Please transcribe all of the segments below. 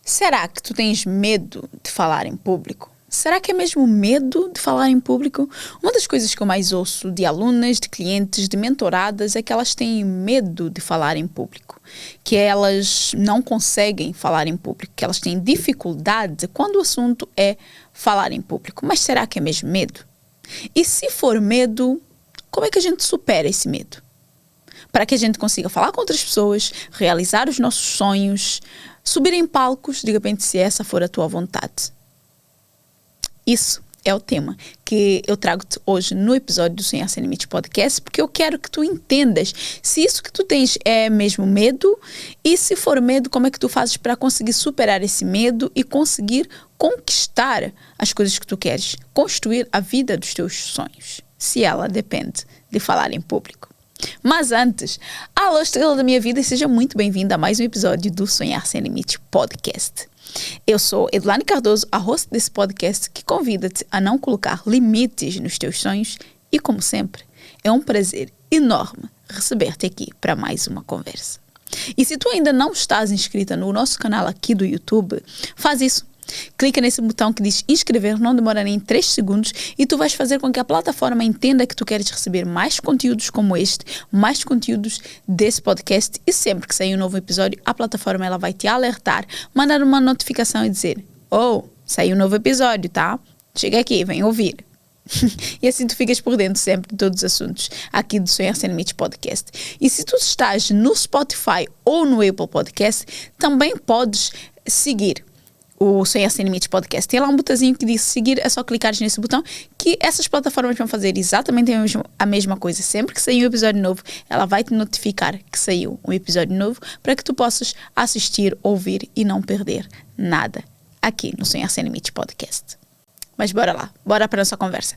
Será que tu tens medo de falar em público? Será que é mesmo medo de falar em público? Uma das coisas que eu mais ouço de alunas, de clientes, de mentoradas é que elas têm medo de falar em público. Que elas não conseguem falar em público, que elas têm dificuldade quando o assunto é falar em público. Mas será que é mesmo medo? E se for medo, como é que a gente supera esse medo? Para que a gente consiga falar com outras pessoas, realizar os nossos sonhos, subir em palcos, de repente, se essa for a tua vontade. Isso é o tema que eu trago-te hoje no episódio do Sonhar Sem Limites Podcast, porque eu quero que tu entendas se isso que tu tens é mesmo medo e, se for medo, como é que tu fazes para conseguir superar esse medo e conseguir conquistar as coisas que tu queres, construir a vida dos teus sonhos, se ela depende de falar em público. Mas antes, alô estrela da minha vida e seja muito bem-vinda a mais um episódio do Sonhar Sem Limites Podcast. Eu sou Edilane Cardoso, a host desse podcast que convida-te a não colocar limites nos teus sonhos e, como sempre, é um prazer enorme receber-te aqui para mais uma conversa. E se tu ainda não estás inscrita no nosso canal aqui do YouTube, faz isso. Clica nesse botão que diz inscrever, não demora nem 3 segundos e tu vais fazer com que a plataforma entenda que tu queres receber mais conteúdos como este, mais conteúdos desse podcast e sempre que sair um novo episódio, a plataforma ela vai te alertar, mandar uma notificação e dizer: "Oh, saiu um novo episódio, tá? Chega aqui, vem ouvir." E assim tu ficas por dentro sempre de todos os assuntos aqui do Sonhar Sem Limites Podcast. E se tu estás no Spotify ou no Apple Podcast, também podes seguir o Sonhar Sem Limites Podcast. Tem lá um botãozinho que diz seguir, é só clicares nesse botão que essas plataformas vão fazer exatamente a mesma coisa. Sempre que sair um episódio novo, ela vai te notificar que saiu um episódio novo para que tu possas assistir, ouvir e não perder nada aqui no Sonhar Sem Limites Podcast. Mas bora lá, bora para a nossa conversa.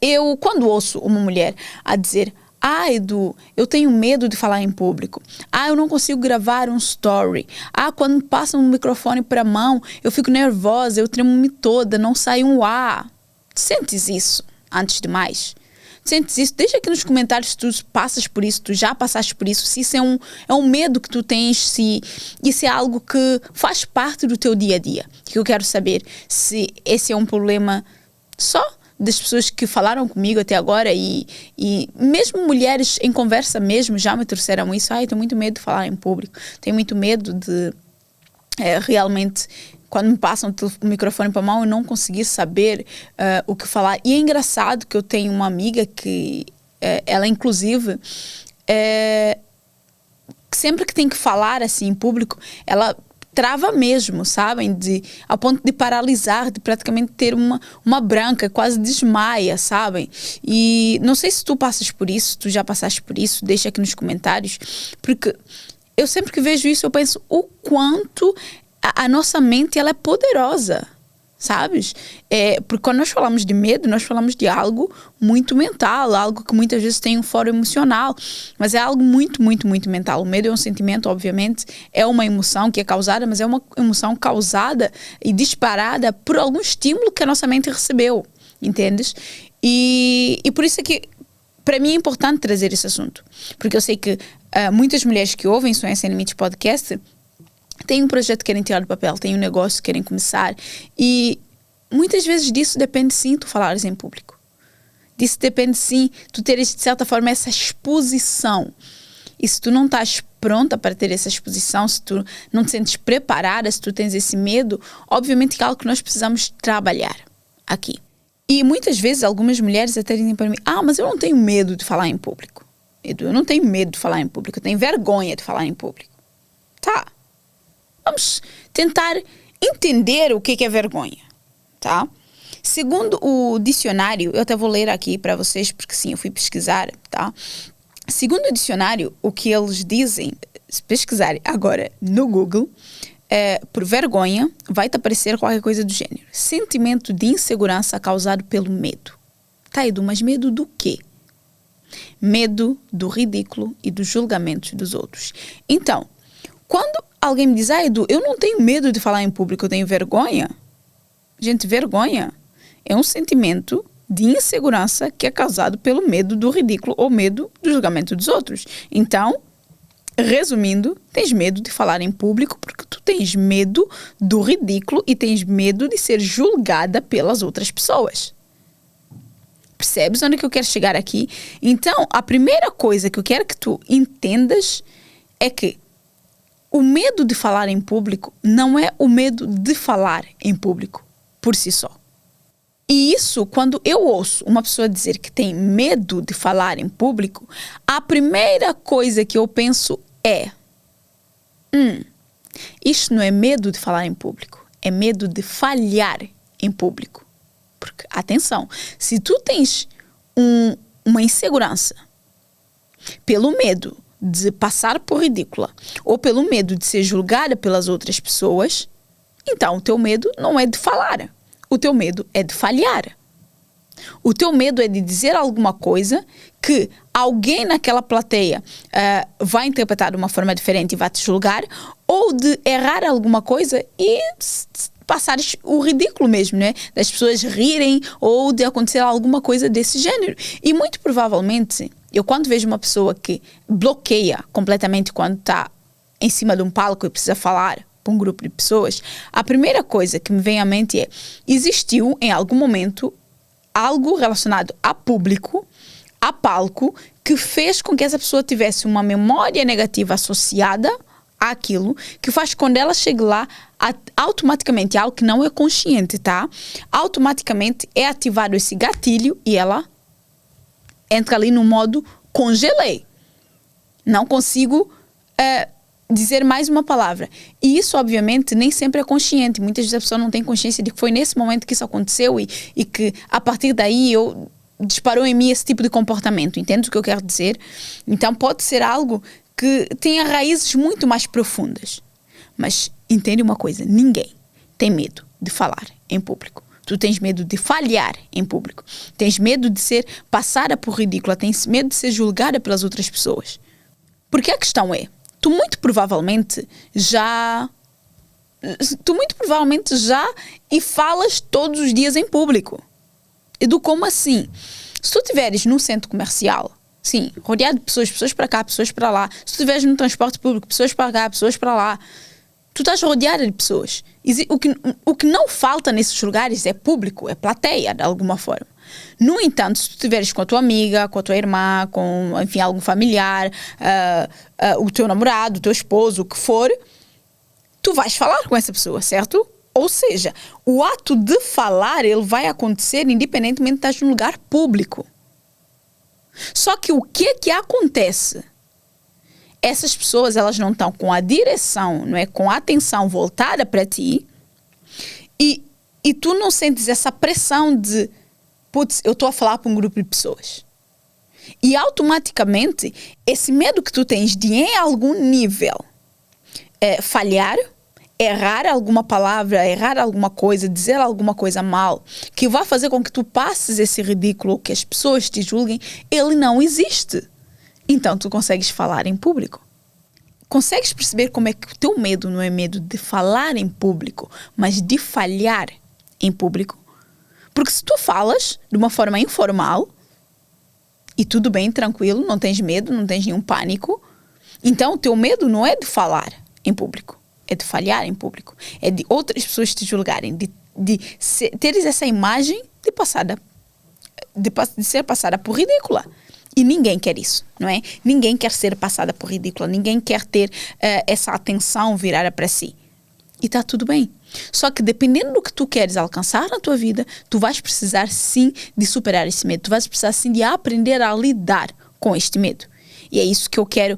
Eu, quando ouço uma mulher a dizer: "Ah, Edu, eu tenho medo de falar em público. Ah, eu não consigo gravar um story. Ah, quando me passam um microfone para a mão, eu fico nervosa, eu tremo-me toda, não sai um ar." Sentes isso, antes de mais? Sentes isso? Deixa aqui nos comentários se tu passas por isso, tu já passaste por isso, se isso é um medo que tu tens, se isso é algo que faz parte do teu dia a dia. Que eu quero saber se esse é um problema só das pessoas que falaram comigo até agora e mesmo mulheres em conversa mesmo já me trouxeram isso. "Ai, tenho muito medo de falar em público, tenho muito medo de realmente, quando me passam o microfone para a mão, eu não conseguir saber o que falar." E é engraçado que eu tenho uma amiga que ela inclusive sempre que tem que falar assim em público, ela trava mesmo, sabem? Ao ponto de paralisar, de praticamente ter uma branca, quase desmaia, sabem? E não sei se tu passas por isso, tu já passaste por isso, deixa aqui nos comentários, porque eu sempre que vejo isso, eu penso o quanto a nossa mente ela é poderosa, sabes? Porque quando nós falamos de medo, nós falamos de algo muito mental, algo que muitas vezes tem um foro emocional, mas é algo muito, muito, muito mental. O medo é um sentimento, obviamente, é uma emoção que é causada, mas é uma emoção causada e disparada por algum estímulo que a nossa mente recebeu, entendes? E por isso é que, para mim, é importante trazer esse assunto, porque eu sei que muitas mulheres que ouvem Sonhar Sem Limites Podcast têm um projeto que querem tirar do papel, têm um negócio que querem começar e muitas vezes disso depende sim tu falares em público. Disso depende sim tu teres de certa forma essa exposição. E se tu não estás pronta para ter essa exposição, se tu não te sentes preparada, se tu tens esse medo, obviamente que é algo que nós precisamos trabalhar aqui. E muitas vezes algumas mulheres até dizem para mim: "Ah, mas eu não tenho medo de falar em público. Edu, eu não tenho medo de falar em público, eu tenho vergonha de falar em público." Tá. Vamos tentar entender o que é vergonha, tá? Segundo o dicionário, eu até vou ler aqui para vocês, porque sim, eu fui pesquisar, tá? Segundo o dicionário, o que eles dizem, se pesquisarem agora no Google, por vergonha, vai-te aparecer qualquer coisa do gênero: sentimento de insegurança causado pelo medo. Tá, Edu, mas medo do quê? Medo do ridículo e dos julgamentos dos outros. Então, quando alguém me diz: "Ah, Edu, eu não tenho medo de falar em público, eu tenho vergonha." Gente, vergonha é um sentimento de insegurança que é causado pelo medo do ridículo ou medo do julgamento dos outros. Então, Resumindo, tens medo de falar em público porque tu tens medo do ridículo e tens medo de ser julgada pelas outras pessoas. Percebes onde é que eu quero chegar aqui? Então, a primeira coisa que eu quero que tu entendas é que o medo de falar em público não é o medo de falar em público por si só. E isso, quando eu ouço uma pessoa dizer que tem medo de falar em público, a primeira coisa que eu penso é: isto não é medo de falar em público, é medo de falhar em público. Porque, atenção, se tu tens uma insegurança pelo medo de passar por ridícula ou pelo medo de ser julgada pelas outras pessoas, então o teu medo não é de falar, o teu medo é de falhar. O teu medo é de dizer alguma coisa que alguém naquela plateia vai interpretar de uma forma diferente e vai te julgar, ou de errar alguma coisa e passares o ridículo mesmo, né? Das pessoas rirem ou de acontecer alguma coisa desse gênero. E muito provavelmente, eu quando vejo uma pessoa que bloqueia completamente quando está em cima de um palco e precisa falar para um grupo de pessoas, a primeira coisa que me vem à mente é: existiu em algum momento algo relacionado a público, a palco, que fez com que essa pessoa tivesse uma memória negativa associada àquilo, que faz que quando ela chegue lá, automaticamente, algo que não é consciente, tá? Automaticamente é ativado esse gatilho e ela entra ali no modo congelei. Não consigo dizer mais uma palavra. E isso, obviamente, nem sempre é consciente. Muitas vezes a pessoa não tem consciência de que foi nesse momento que isso aconteceu e que, a partir daí, disparou em mim esse tipo de comportamento. Entende o que eu quero dizer? Então, pode ser algo que tenha raízes muito mais profundas. Mas, entende uma coisa, ninguém tem medo de falar em público. Tu tens medo de falhar em público. Tens medo de ser passada por ridícula. Tens medo de ser julgada pelas outras pessoas. Porque a questão é, tu muito provavelmente já e falas todos os dias em público. E do como assim? Se tu estiveres num centro comercial, sim, rodeado de pessoas para cá, pessoas para lá. Se tu estiveres num transporte público, pessoas para cá, pessoas para lá. Tu estás rodeada de pessoas. O que não falta nesses lugares é público, é plateia, de alguma forma. No entanto, se tu estiveres com a tua amiga, com a tua irmã, com, enfim, algum familiar, o teu namorado, o teu esposo, o que for, tu vais falar com essa pessoa, certo? Ou seja, o ato de falar, ele vai acontecer independentemente de estar num lugar público. Só que o que acontece? Essas pessoas, elas não estão com a direção, não é? Com a atenção voltada para ti e tu não sentes essa pressão de putz, eu estou a falar para um grupo de pessoas. E automaticamente, esse medo que tu tens de, em algum nível, falhar, errar alguma palavra, errar alguma coisa, dizer alguma coisa mal, que vai fazer com que tu passes esse ridículo, que as pessoas te julguem, ele não existe. Então, tu consegues falar em público. Consegues perceber como é que o teu medo não é medo de falar em público, mas de falhar em público? Porque se tu falas de uma forma informal, e tudo bem, tranquilo, não tens medo, não tens nenhum pânico, então o teu medo não é de falar em público, é de falhar em público, é de outras pessoas te julgarem, de teres essa imagem de ser passada por ridícula. E ninguém quer isso, não é? Ninguém quer ser passada por ridícula, ninguém quer ter essa atenção virada para si. E está tudo bem. Só que dependendo do que tu queres alcançar na tua vida, tu vais precisar sim de superar esse medo. Tu vais precisar sim de aprender a lidar com este medo. E é isso que eu quero,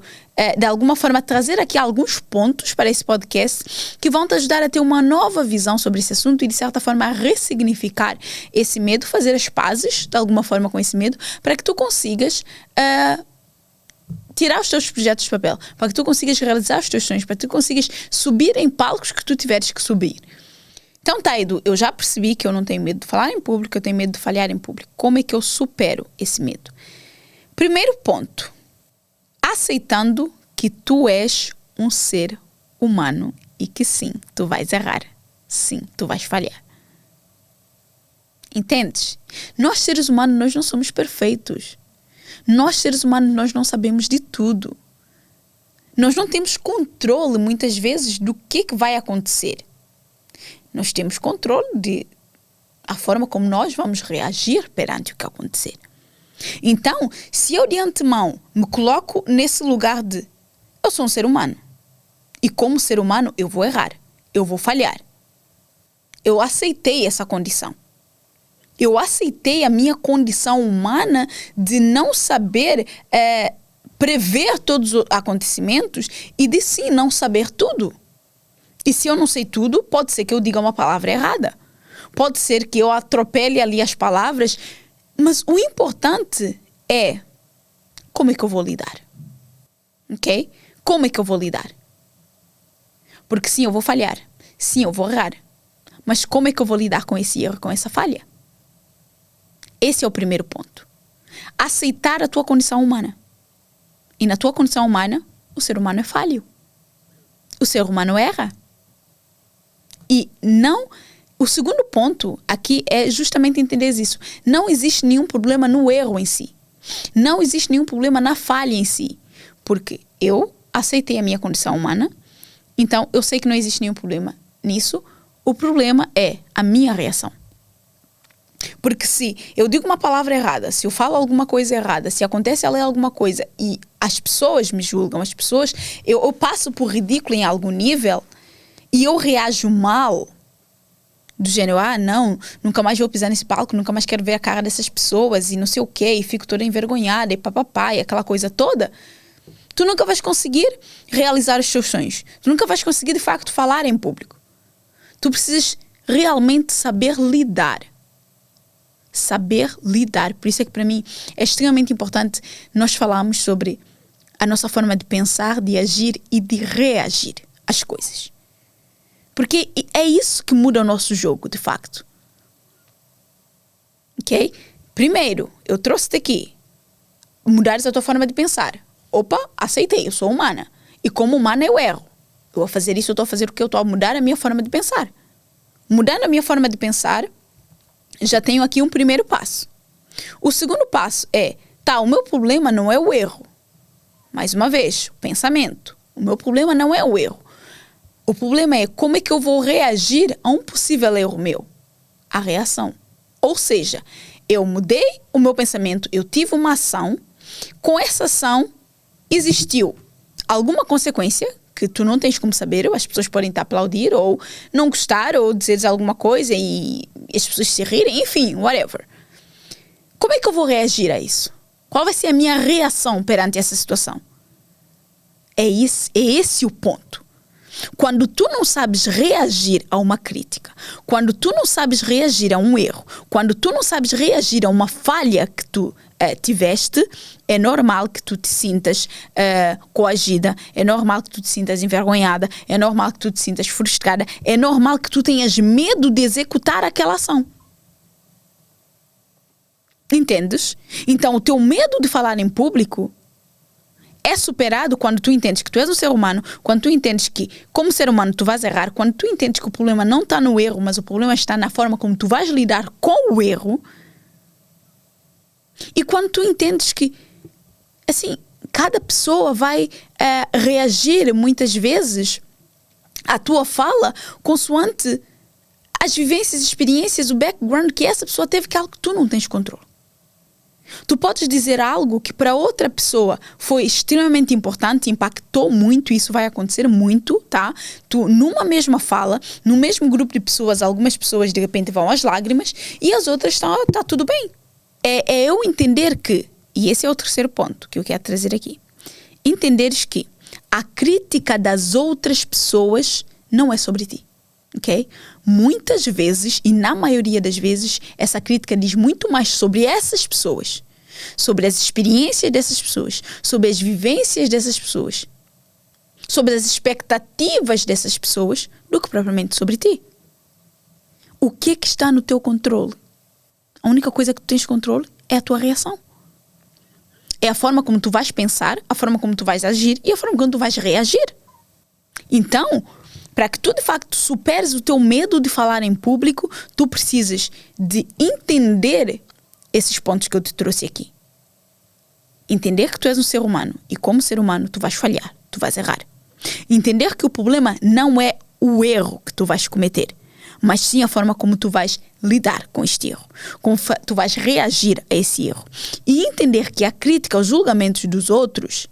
de alguma forma, trazer aqui alguns pontos para esse podcast que vão te ajudar a ter uma nova visão sobre esse assunto e, de certa forma, a ressignificar esse medo, fazer as pazes, de alguma forma, com esse medo, para que tu consigas tirar os teus projetos de papel, para que tu consigas realizar os teus sonhos, para que tu consigas subir em palcos que tu tiveres que subir. Então, tá, Edu, eu já percebi que eu não tenho medo de falar em público, eu tenho medo de falhar em público. Como é que eu supero esse medo? Primeiro ponto, aceitando que tu és um ser humano e que sim, tu vais errar. Sim, tu vais falhar. Entendes? Nós, seres humanos, nós não somos perfeitos. Nós, seres humanos, nós não sabemos de tudo. Nós não temos controle, muitas vezes, do que vai acontecer. Nós temos controle de a forma como nós vamos reagir perante o que acontecer. Então, se eu de antemão me coloco nesse lugar de eu sou um ser humano e como ser humano eu vou errar, eu vou falhar. Eu aceitei essa condição. Eu aceitei a minha condição humana de não saber prever todos os acontecimentos e de sim não saber tudo. E se eu não sei tudo, pode ser que eu diga uma palavra errada. Pode ser que eu atropele ali as palavras, mas o importante é como é que eu vou lidar. Ok? Como é que eu vou lidar? Porque sim, eu vou falhar. Sim, eu vou errar. Mas como é que eu vou lidar com esse erro, com essa falha? Esse é o primeiro ponto. Aceitar a tua condição humana. E na tua condição humana, o ser humano é falho. O ser humano erra. E não... O segundo ponto aqui é justamente entender isso. Não existe nenhum problema no erro em si. Não existe nenhum problema na falha em si. Porque eu aceitei a minha condição humana, então eu sei que não existe nenhum problema nisso. O problema é a minha reação. Porque se eu digo uma palavra errada, se eu falo alguma coisa errada, se acontece ali alguma coisa e as pessoas me julgam, eu passo por ridículo em algum nível e eu reajo mal, do gênero, não, nunca mais vou pisar nesse palco, nunca mais quero ver a cara dessas pessoas e não sei o quê, e fico toda envergonhada e papapá, e aquela coisa toda, tu nunca vais conseguir realizar os teus sonhos. Tu nunca vais conseguir, de facto, falar em público. Tu precisas realmente saber lidar. Saber lidar. Por isso é que, para mim, é extremamente importante nós falarmos sobre a nossa forma de pensar, de agir e de reagir às coisas. Porque é isso que muda o nosso jogo, de facto. Ok? Primeiro, eu trouxe-te aqui. Mudares a tua forma de pensar. Opa, aceitei, eu sou humana. E como humana eu erro. Eu vou fazer isso, eu estou a fazer o que eu estou a mudar a minha forma de pensar. Mudando a minha forma de pensar, já tenho aqui um primeiro passo. O segundo passo é, o meu problema não é o erro. Mais uma vez, o pensamento. O meu problema não é o erro. O problema é como é que eu vou reagir a um possível erro meu. A reação. Ou seja, eu mudei o meu pensamento, eu tive uma ação, com essa ação existiu alguma consequência que tu não tens como saber, ou as pessoas podem te aplaudir, ou não gostar, ou dizeres alguma coisa e as pessoas se rirem, enfim, whatever. Como é que eu vou reagir a isso? Qual vai ser a minha reação perante essa situação? É esse o ponto. Quando tu não sabes reagir a uma crítica, quando tu não sabes reagir a um erro, quando tu não sabes reagir a uma falha que tu tiveste, é normal que tu te sintas coagida, é normal que tu te sintas envergonhada, é normal que tu te sintas frustrada, é normal que tu tenhas medo de executar aquela ação. Entendes? Então, o teu medo de falar em público é superado quando tu entendes que tu és um ser humano, quando tu entendes que, como ser humano, tu vais errar, quando tu entendes que o problema não está no erro, mas o problema está na forma como tu vais lidar com o erro, e quando tu entendes que, assim, cada pessoa vai reagir muitas vezes à tua fala consoante as vivências, experiências, o background que essa pessoa teve, que é algo que tu não tens controle. Tu podes dizer algo que para outra pessoa foi extremamente importante, impactou muito, e isso vai acontecer muito, tá? Tu, numa mesma fala, no mesmo grupo de pessoas, algumas pessoas de repente vão às lágrimas e as outras estão, tá tudo bem. É eu entender que, e esse é o terceiro ponto que eu quero trazer aqui, entenderes que a crítica das outras pessoas não é sobre ti. Ok? Muitas vezes, e na maioria das vezes, essa crítica diz muito mais sobre essas pessoas, sobre as experiências dessas pessoas, sobre as vivências dessas pessoas, sobre as expectativas dessas pessoas, do que propriamente sobre ti. O que é que está no teu controle? A única coisa que tu tens controle é a tua reação. É a forma como tu vais pensar, a forma como tu vais agir e a forma como tu vais reagir. Então, para que tu, de facto, superes o teu medo de falar em público, tu precisas de entender esses pontos que eu te trouxe aqui. Entender que tu és um ser humano e como ser humano tu vais falhar. tu vais errar. Entender que o problema não é o erro que tu vais cometer, mas sim a forma como tu vais lidar com este erro, como tu vais reagir a esse erro. E entender que a crítica, os julgamentos dos outros,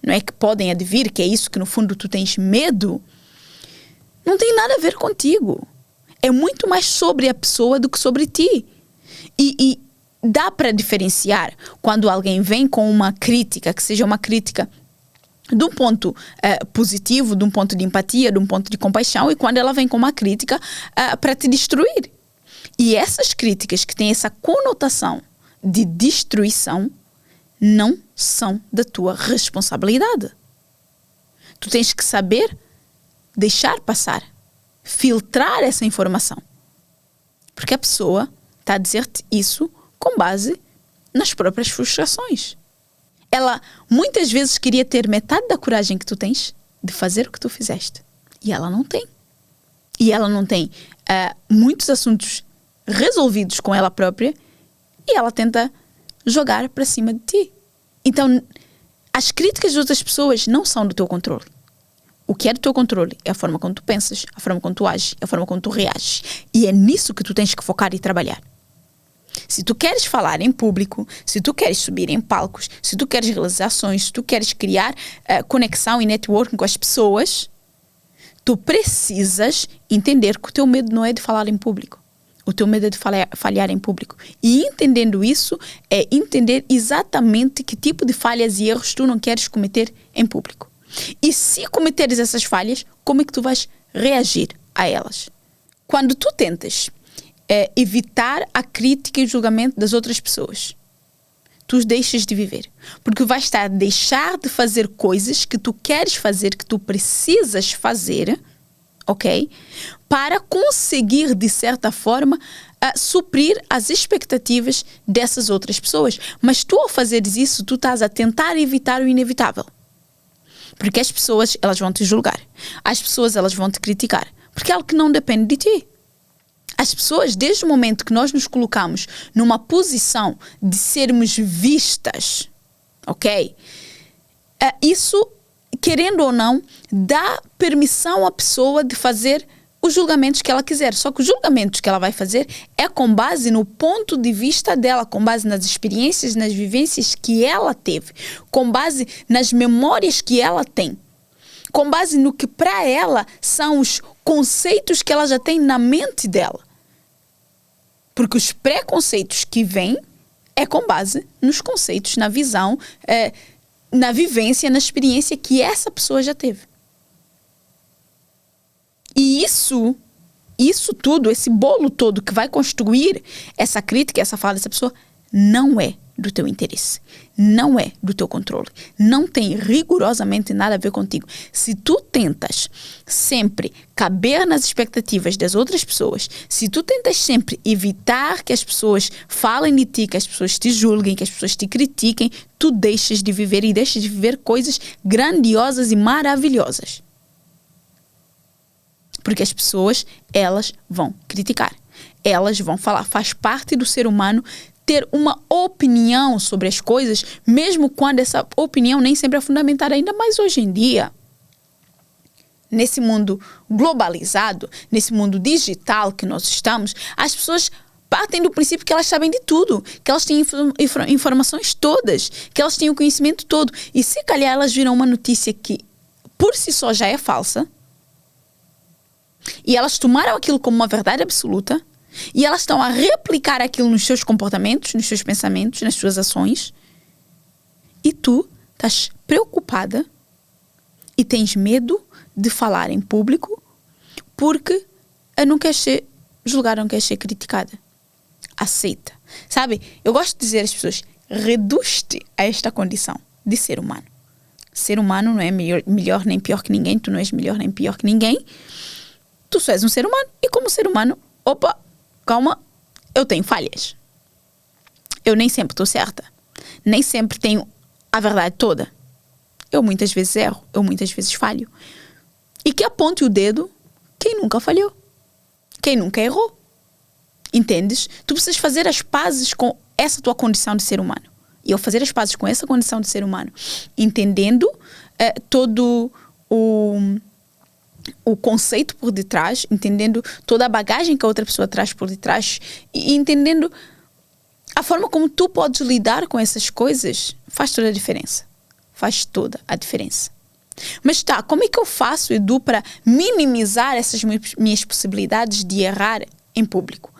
não é que podem advir, que é isso que no fundo tu tens medo, não tem nada a ver contigo. É muito mais sobre a pessoa do que sobre ti. E dá para diferenciar quando alguém vem com uma crítica, que seja uma crítica de um ponto positivo, de um ponto de empatia, de um ponto de compaixão, e quando ela vem com uma crítica para te destruir. E essas críticas que têm essa conotação de destruição não são da tua responsabilidade. Tu tens que saber deixar passar, filtrar essa informação. Porque a pessoa está a dizer-te isso com base nas próprias frustrações. Ela muitas vezes queria ter metade da coragem que tu tens de fazer o que tu fizeste. E ela não tem. E ela não tem muitos assuntos resolvidos com ela própria e ela tenta jogar para cima de ti. Então, as críticas de outras pessoas não são do teu controle. O que é do teu controle é a forma como tu pensas, a forma como tu ages, a forma como tu reages. E é nisso que tu tens que focar e trabalhar. Se tu queres falar em público, se tu queres subir em palcos, se tu queres realizações, se tu queres criar conexão e networking com as pessoas, tu precisas entender que o teu medo não é de falar em público. O teu medo é de falhar em público. E entendendo isso, é entender exatamente que tipo de falhas e erros tu não queres cometer em público. E se cometeres essas falhas, como é que tu vais reagir a elas? Quando tu tentas evitar a crítica e o julgamento das outras pessoas, tu os deixas de viver. Porque vais estar a deixar de fazer coisas que tu queres fazer, que tu precisas fazer, ok? Para conseguir, de certa forma, suprir as expectativas dessas outras pessoas. Mas tu, ao fazeres isso, tu estás a tentar evitar o inevitável. Porque as pessoas, elas vão te julgar. As pessoas, elas vão te criticar. Porque é algo que não depende de ti. As pessoas, desde o momento que nós nos colocamos numa posição de sermos vistas, ok? Isso, querendo ou não, dá permissão à pessoa de fazer os julgamentos que ela quiser. Só que os julgamentos que ela vai fazer é com base no ponto de vista dela, com base nas experiências, nas vivências que ela teve, com base nas memórias que ela tem, com base no que para ela são os conceitos que ela já tem na mente dela. Porque os preconceitos que vêm é com base nos conceitos, na visão, na vivência, na experiência que essa pessoa já teve. E isso tudo, esse bolo todo que vai construir essa crítica, essa fala dessa pessoa, não é do teu interesse, não é do teu controle, não tem rigorosamente nada a ver contigo. Se tu tentas sempre caber nas expectativas das outras pessoas, se tu tentas sempre evitar que as pessoas falem de ti, que as pessoas te julguem, que as pessoas te critiquem, tu deixas de viver e deixas de viver coisas grandiosas e maravilhosas. Porque as pessoas, elas vão criticar, elas vão falar, faz parte do ser humano ter uma opinião sobre as coisas, mesmo quando essa opinião nem sempre é fundamentada, ainda mais hoje em dia. Nesse mundo globalizado, nesse mundo digital que nós estamos, as pessoas partem do princípio que elas sabem de tudo, que elas têm informações todas, que elas têm o conhecimento todo. E se calhar elas viram uma notícia que por si só já é falsa, e elas tomaram aquilo como uma verdade absoluta, e elas estão a replicar aquilo nos seus comportamentos, nos seus pensamentos, nas suas ações. E tu estás preocupada e tens medo de falar em público porque não queres ser julgada, não queres ser criticada. Aceita. Sabe, eu gosto de dizer às pessoas, reduz-te a esta condição de ser humano. Ser humano não é melhor nem pior que ninguém, tu não és melhor nem pior que ninguém. Tu só és um ser humano e como ser humano, calma, eu tenho falhas. Eu nem sempre estou certa. Nem sempre tenho a verdade toda. Eu muitas vezes erro. Eu muitas vezes falho. E que aponte o dedo quem nunca falhou. Quem nunca errou. Entendes? Tu precisas fazer as pazes com essa tua condição de ser humano. E eu fazer as pazes com essa condição de ser humano, entendendo todo o conceito por detrás, entendendo toda a bagagem que a outra pessoa traz por detrás e entendendo a forma como tu podes lidar com essas coisas, faz toda a diferença. Faz toda a diferença. Mas como é que eu faço, Edu, para minimizar essas minhas possibilidades de errar em público?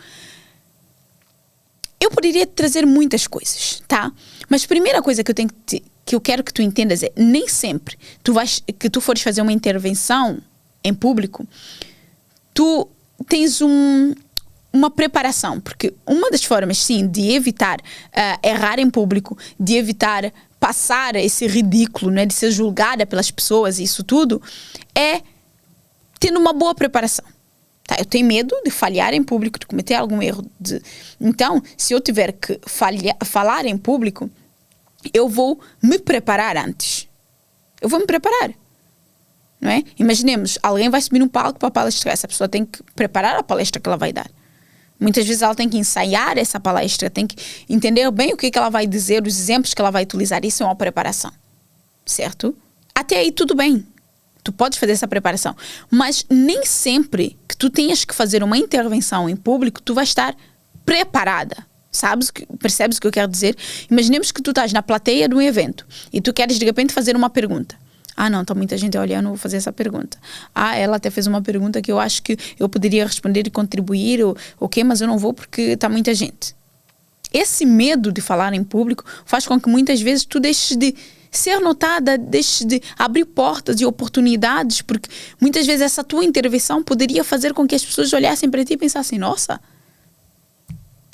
Eu poderia trazer muitas coisas, tá? Mas a primeira coisa que eu quero que tu entendas é, nem sempre que tu fores fazer uma intervenção em público, tu tens uma preparação, porque uma das formas, sim, de evitar errar em público, de evitar passar esse ridículo, né, de ser julgada pelas pessoas e isso tudo, é tendo uma boa preparação. Tá? Eu tenho medo de falhar em público, de cometer algum erro. Então, se eu tiver que falar em público, eu vou me preparar antes. Eu vou me preparar. Não é? Imaginemos, alguém vai subir num palco para palestrar. Essa pessoa tem que preparar a palestra que ela vai dar. Muitas vezes ela tem que ensaiar essa palestra, tem que entender bem o que ela vai dizer, os exemplos que ela vai utilizar. Isso é uma preparação, certo? Até aí tudo bem. Tu podes fazer essa preparação. Mas nem sempre que tu tenhas que fazer uma intervenção em público, tu vais estar preparada. Percebes o que eu quero dizer? Imaginemos que tu estás na plateia de um evento e tu queres de repente fazer uma pergunta. Não, está muita gente olhando, vou fazer essa pergunta. Ela até fez uma pergunta que eu acho que eu poderia responder e contribuir, mas eu não vou porque está muita gente. Esse medo de falar em público faz com que muitas vezes tu deixes de ser notada, deixes de abrir portas e oportunidades, porque muitas vezes essa tua intervenção poderia fazer com que as pessoas olhassem para ti e pensassem, nossa,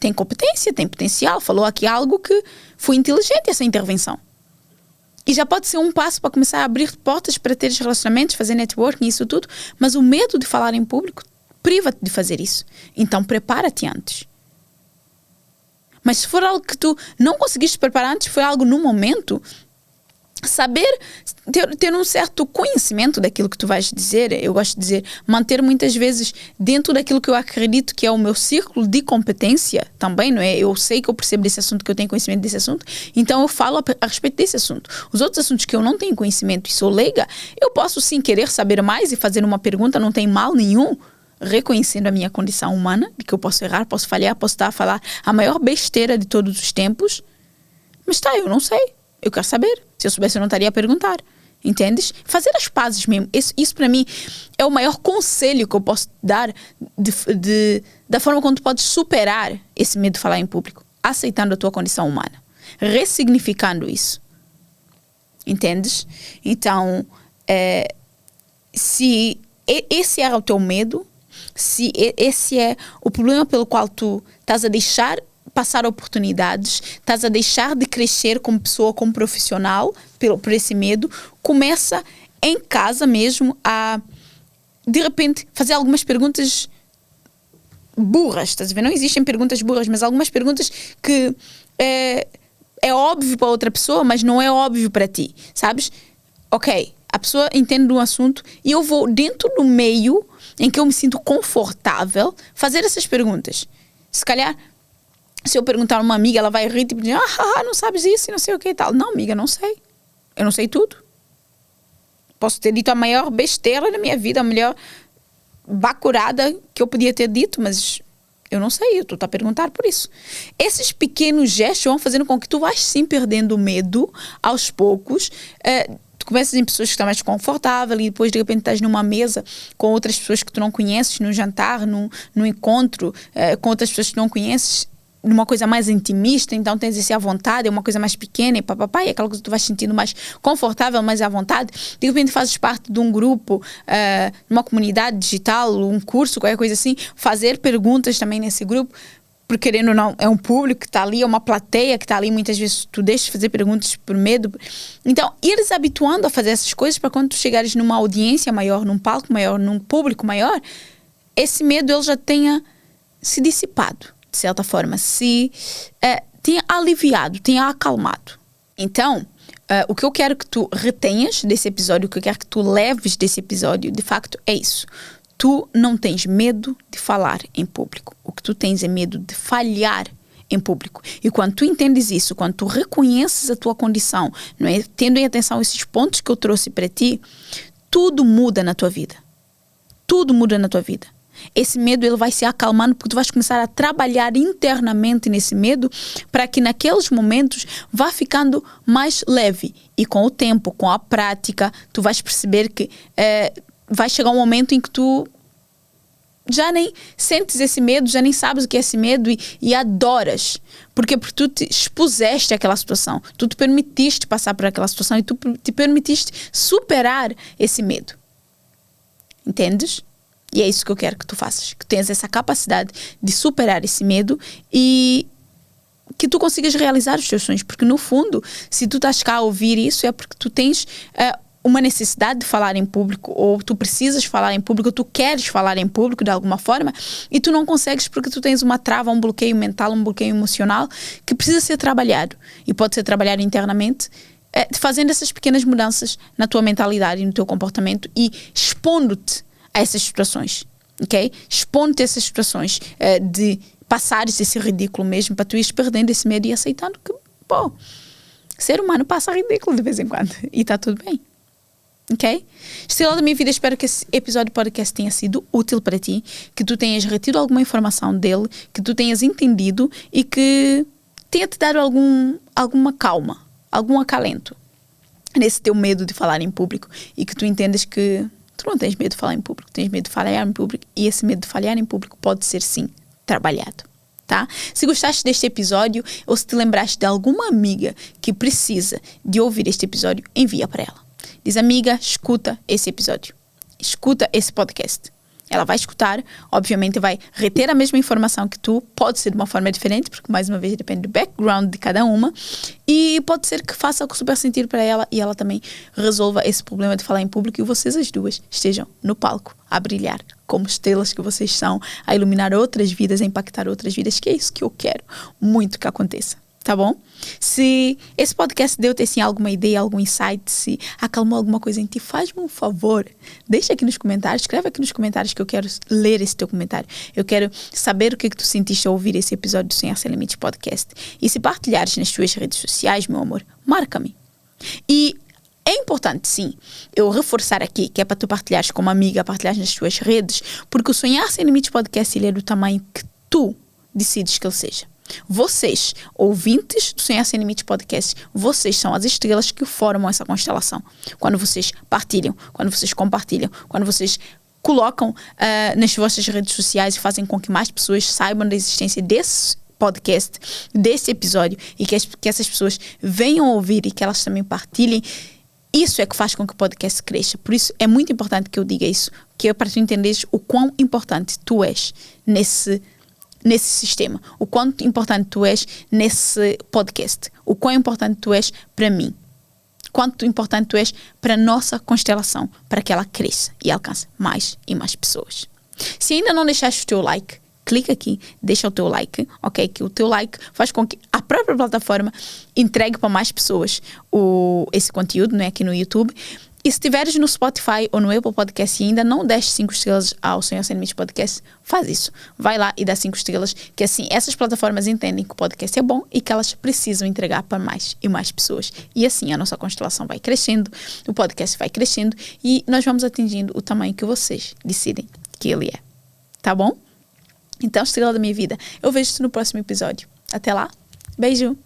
tem competência, tem potencial, falou aqui algo que foi inteligente essa intervenção. E já pode ser um passo para começar a abrir portas para teres relacionamentos, fazer networking, isso tudo. Mas o medo de falar em público priva-te de fazer isso. Então, prepara-te antes. Mas se for algo que tu não conseguiste preparar antes, foi algo no momento, saber, ter um certo conhecimento daquilo que tu vais dizer, eu gosto de dizer, manter muitas vezes dentro daquilo que eu acredito que é o meu círculo de competência também, não é? Eu sei que eu percebo desse assunto, que eu tenho conhecimento desse assunto, então eu falo a respeito desse assunto. Os outros assuntos que eu não tenho conhecimento e sou leiga, eu posso sim querer saber mais e fazer uma pergunta, não tem mal nenhum, reconhecendo a minha condição humana, de que eu posso errar, posso falhar, posso estar a falar a maior besteira de todos os tempos, mas eu não sei. Eu quero saber. Se eu soubesse, eu não estaria a perguntar. Entendes? Fazer as pazes mesmo. Isso para mim é o maior conselho que eu posso dar da forma como tu podes superar esse medo de falar em público. Aceitando a tua condição humana. Ressignificando isso. Entendes? Então, se esse era o teu medo, se esse é o problema pelo qual tu estás a deixar passar oportunidades, estás a deixar de crescer como pessoa, como profissional, por esse medo, começa em casa mesmo a, de repente, fazer algumas perguntas burras, estás a ver? Não existem perguntas burras, mas algumas perguntas que é óbvio para outra pessoa, mas não é óbvio para ti, sabes? Ok, a pessoa entende um assunto e eu vou dentro do meio em que eu me sinto confortável fazer essas perguntas. Se calhar, se eu perguntar a uma amiga, ela vai rir e dizer, não sabes isso e não sei o que e tal. Não, amiga, não sei. Eu não sei tudo. Posso ter dito a maior besteira da minha vida, a melhor bacurada que eu podia ter dito, mas eu não sei, eu estou a perguntar por isso. Esses pequenos gestos vão fazendo com que tu vais sim perdendo o medo aos poucos. Tu começas em pessoas que estão mais confortáveis e depois de repente estás numa mesa com outras pessoas que tu não conheces, num jantar, num encontro com outras pessoas que tu não conheces, numa coisa mais intimista, então tens esse à vontade, é uma coisa mais pequena e aquela coisa que tu vais sentindo mais confortável, mais à vontade. De repente fazes parte de um grupo, numa comunidade digital, um curso, qualquer coisa assim, fazer perguntas também nesse grupo, porque querendo ou não, é um público que está ali, é uma plateia que está ali, muitas vezes tu deixas de fazer perguntas por medo. Então, ires habituando a fazer essas coisas para quando tu chegares numa audiência maior, num palco maior, num público maior, esse medo ele já tenha se dissipado. De certa forma, se tenha aliviado, tenha acalmado. Então, o que eu quero que tu retenhas desse episódio, o que eu quero que tu leves desse episódio, de facto, é isso. Tu não tens medo de falar em público. O que tu tens é medo de falhar em público. E quando tu entendes isso, quando tu reconheces a tua condição, não é? Tendo em atenção esses pontos que eu trouxe para ti, tudo muda na tua vida. Tudo muda na tua vida. Esse medo ele vai se acalmando porque tu vais começar a trabalhar internamente nesse medo para que naqueles momentos vá ficando mais leve. E com o tempo, com a prática, tu vais perceber que vai chegar um momento em que tu já nem sentes esse medo, já nem sabes o que é esse medo e adoras. Porque tu te expuseste àquela situação. Tu te permitiste passar por aquela situação e tu te permitiste superar esse medo. Entendes? E é isso que eu quero que tu faças. Que tenhas essa capacidade de superar esse medo e que tu consigas realizar os teus sonhos. Porque no fundo, se tu estás cá a ouvir isso, é porque tu tens uma necessidade de falar em público, ou tu precisas falar em público, ou tu queres falar em público de alguma forma, e tu não consegues porque tu tens uma trava, um bloqueio mental, um bloqueio emocional que precisa ser trabalhado. E pode ser trabalhado internamente, fazendo essas pequenas mudanças na tua mentalidade e no teu comportamento e expondo-te a essas situações, ok? Expondo-te a essas situações de passares esse ridículo mesmo, para tu ires perdendo esse medo e aceitando que, ser humano passa ridículo de vez em quando e está tudo bem. Ok? Estrela da minha vida, espero que esse episódio de podcast tenha sido útil para ti, que tu tenhas retido alguma informação dele, que tu tenhas entendido e que tenha te dado alguma calma, algum acalento nesse teu medo de falar em público e que tu entendas que tu não tens medo de falar em público, tens medo de falhar em público e esse medo de falhar em público pode ser sim trabalhado. Tá? Se gostaste deste episódio ou se te lembraste de alguma amiga que precisa de ouvir este episódio, envia para ela. Diz, amiga, escuta esse episódio. Escuta esse podcast. Ela vai escutar, obviamente vai reter a mesma informação que tu, pode ser de uma forma diferente, porque mais uma vez depende do background de cada uma, e pode ser que faça super sentido para ela e ela também resolva esse problema de falar em público e vocês as duas estejam no palco a brilhar como estrelas que vocês são, a iluminar outras vidas, a impactar outras vidas, que é isso que eu quero muito que aconteça. Tá bom? Se esse podcast deu-te assim alguma ideia, algum insight, se acalmou alguma coisa em ti, faz-me um favor. Deixa aqui nos comentários, escreve aqui nos comentários que eu quero ler esse teu comentário. Eu quero saber o que tu sentiste ao ouvir esse episódio do Sonhar Sem Limites podcast. E se partilhares nas tuas redes sociais, meu amor, marca-me. E é importante, sim, eu reforçar aqui que é para tu partilhares com uma amiga, partilhares nas tuas redes, porque o Sonhar Sem Limites podcast ele é do tamanho que tu decides que ele seja. Vocês, ouvintes do Sonhar Sem Limites podcast, vocês são as estrelas que formam essa constelação. Quando vocês partilham, quando vocês compartilham, quando vocês colocam nas vossas redes sociais e fazem com que mais pessoas saibam da existência desse podcast, desse episódio e que essas pessoas venham ouvir e que elas também partilhem, isso é que faz com que o podcast cresça. Por isso é muito importante que eu diga isso, que é para tu entenderes o quão importante tu és nesse sistema, o quanto importante tu és nesse podcast, o quão importante tu és para mim, quanto importante tu és para a nossa constelação, para que ela cresça e alcance mais e mais pessoas. Se ainda não deixaste o teu like, clica aqui, deixa o teu like, ok? Que o teu like faz com que a própria plataforma entregue para mais pessoas esse conteúdo, não é? Aqui no YouTube. E se estiveres no Spotify ou no Apple Podcast e ainda não deste 5 estrelas ao Sonhar Sem Limites Podcast, faz isso. Vai lá e dá 5 estrelas, que assim essas plataformas entendem que o podcast é bom e que elas precisam entregar para mais e mais pessoas. E assim a nossa constelação vai crescendo, o podcast vai crescendo e nós vamos atingindo o tamanho que vocês decidem que ele é. Tá bom? Então, estrela da minha vida, eu vejo-te no próximo episódio. Até lá, beijo!